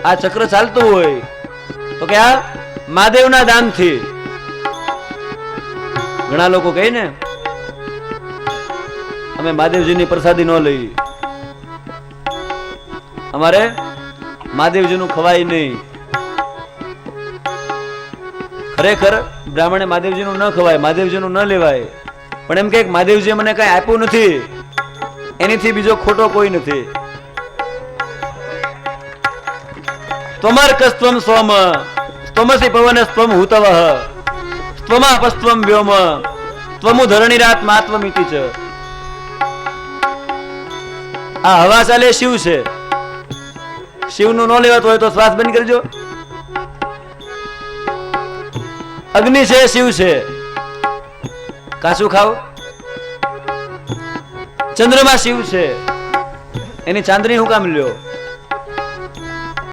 આ ચક્ર ચાલતું હોય તો કે આ મહાદેવના દાનથી. ઘણા લોકો કહે ને અમે મહાદેવજીની પ્રસાદી ન લઈ, અમારે મહાદેવજીનું ખવાય નહીં. ખરેખર બ્રાહ્મણે મહાદેવજીનું ન ખવાય, મહાદેવજીનું ન લેવાય, પણ એમ કે મહાદેવજીએ મને કઈ આપ્યું નથી, એનીથી બીજો ખોટો કોઈ નથી. ત્વમર્કસ્ત્વમ સોમ ત્વમસી પવન સ્ત્વમ હુતવઃ ત્વમાપસ્ત્વમ વ્યોમ ત્વમુ ધરણીરાત્માત્વમિતિ ચ. આ હવા ચાલે શિવ છે. શિવનું ન લેવાતું હોય તો શ્વાસ બંધ કરજો. અગ્નિ છે, શિવ છે, કાચું ખાવ. ચંદ્રમાં શિવ છે, એની ચાંદની હું કામ લ્યો?